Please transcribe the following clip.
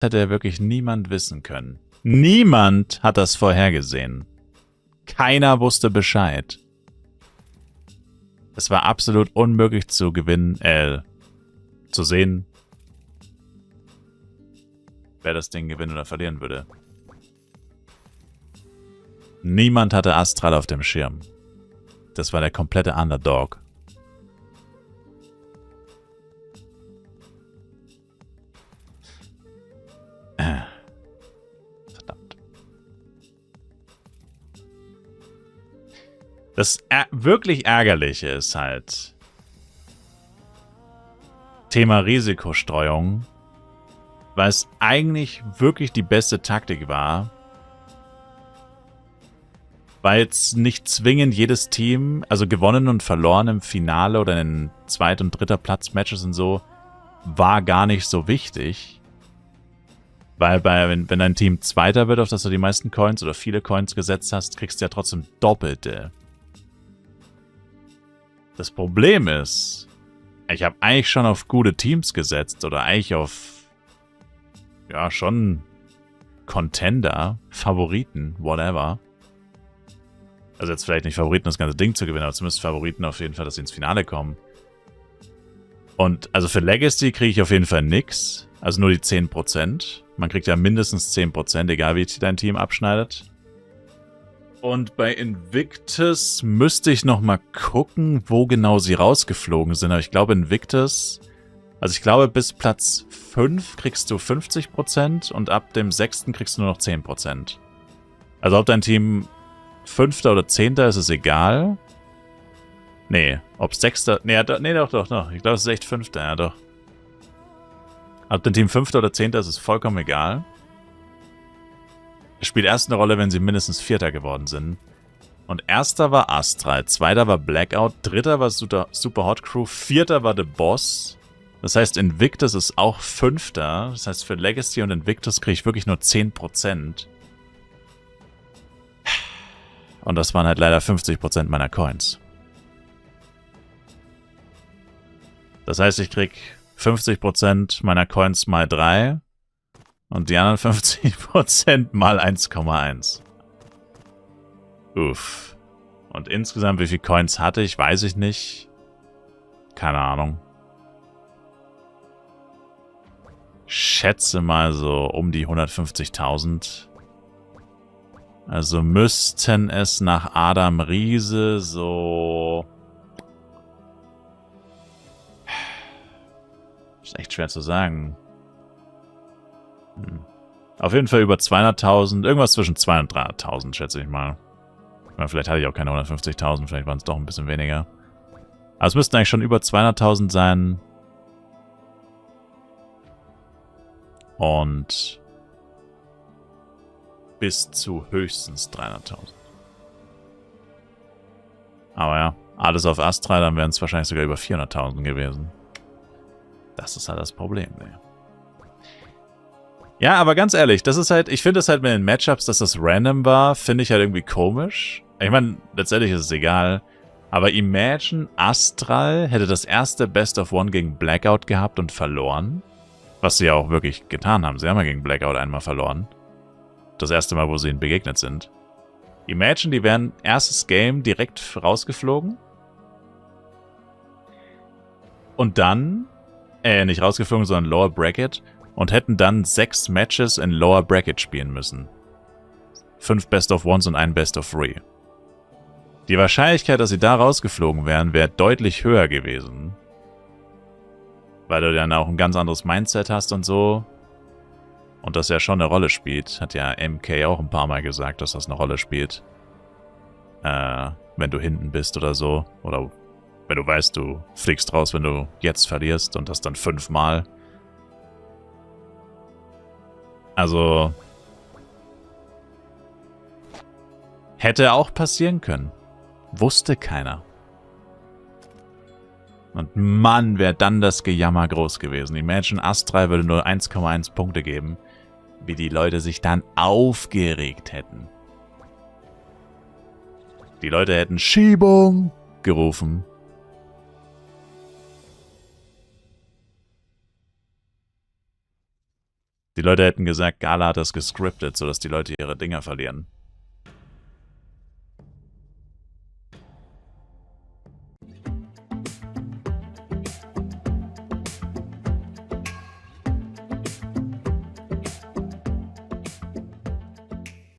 hätte ja wirklich niemand wissen können. Niemand hat das vorhergesehen. Keiner wusste Bescheid. Es war absolut unmöglich zu gewinnen, zu sehen, wer das Ding gewinnen oder verlieren würde. Niemand hatte Astral auf dem Schirm. Das war der komplette Underdog. Verdammt. Das wirklich Ärgerliche ist halt Thema Risikostreuung, weil es eigentlich wirklich die beste Taktik war, weil jetzt nicht zwingend jedes Team, also gewonnen und verloren im Finale oder in den Zweit- und Dritter-Platz-Matches und so, war gar nicht so wichtig. Weil wenn dein Team Zweiter wird, auf das du die meisten Coins oder viele Coins gesetzt hast, kriegst du ja trotzdem Doppelte. Das Problem ist, ich habe eigentlich schon auf gute Teams gesetzt oder eigentlich auf, ja, schon Contender, Favoriten, whatever. Also jetzt vielleicht nicht Favoriten, das ganze Ding zu gewinnen, aber zumindest Favoriten auf jeden Fall, dass sie ins Finale kommen. Und also für Legacy kriege ich auf jeden Fall nix. Also nur die 10%. Man kriegt ja mindestens 10%, egal wie dein Team abschneidet. Und bei Invictus müsste ich nochmal gucken, wo genau sie rausgeflogen sind. Aber ich glaube Invictus, also ich glaube bis Platz 5 kriegst du 50% und ab dem 6. kriegst du nur noch 10%. Also ob dein Team 5. oder 10. ist es egal. Nee, ob 6. Nee, doch. Ich glaube, es ist echt 5. Ja, doch. Ob dein Team 5. oder 10. ist es vollkommen egal. Es spielt erst eine Rolle, wenn sie mindestens 4. geworden sind. Und 1. war Astral, 2. war Blackout, 3. war Super Hot Crew, 4. war The Boss. Das heißt, Invictus ist auch 5. Das heißt, für Legacy und Invictus kriege ich wirklich nur 10%. Und das waren halt leider 50% meiner Coins. Das heißt, ich krieg 50% meiner Coins mal 3 und die anderen 50% mal 1,1. Uff. Und insgesamt, wie viele Coins hatte ich, weiß ich nicht. Keine Ahnung. Schätze mal so um die 150.000. Also müssten es nach Adam Riese so... Ist echt schwer zu sagen. Auf jeden Fall über 200.000. Irgendwas zwischen 200.000 und 300.000, schätze ich mal. Oder vielleicht hatte ich auch keine 150.000. Vielleicht waren es doch ein bisschen weniger. Aber es müssten eigentlich schon über 200.000 sein. Und bis zu höchstens 300.000. Aber ja, alles auf Astral, dann wären es wahrscheinlich sogar über 400.000 gewesen. Das ist halt das Problem, ne? Ja, aber ganz ehrlich, das ist halt, ich finde es halt mit den Matchups, dass das random war, finde ich halt irgendwie komisch. Ich meine, letztendlich ist es egal. Aber imagine, Astral hätte das erste Best of One gegen Blackout gehabt und verloren. Was sie ja auch wirklich getan haben. Sie haben ja gegen Blackout einmal verloren. Das erste Mal, wo sie ihnen begegnet sind. Imagine, die wären erstes Game direkt rausgeflogen. Und dann, nicht rausgeflogen, sondern Lower Bracket. Und hätten dann 6 Matches in Lower Bracket spielen müssen. 5 Best of Ones und ein Best of 3. Die Wahrscheinlichkeit, dass sie da rausgeflogen wären, wäre deutlich höher gewesen. Weil du dann auch ein ganz anderes Mindset hast und so. Und das ja schon eine Rolle spielt. Hat ja MK auch ein paar Mal gesagt, dass das eine Rolle spielt. Wenn du hinten bist oder so. Oder wenn du weißt, du fliegst raus, wenn du jetzt verlierst. Und das dann 5 Mal. Also... Hätte auch passieren können. Wusste keiner. Und Mann, wäre dann das Gejammer groß gewesen. Imagine, Astral würde nur 1,1 Punkte geben. Wie die Leute sich dann aufgeregt hätten. Die Leute hätten Schiebung gerufen. Die Leute hätten gesagt, Gala hat das gescriptet, sodass die Leute ihre Dinger verlieren.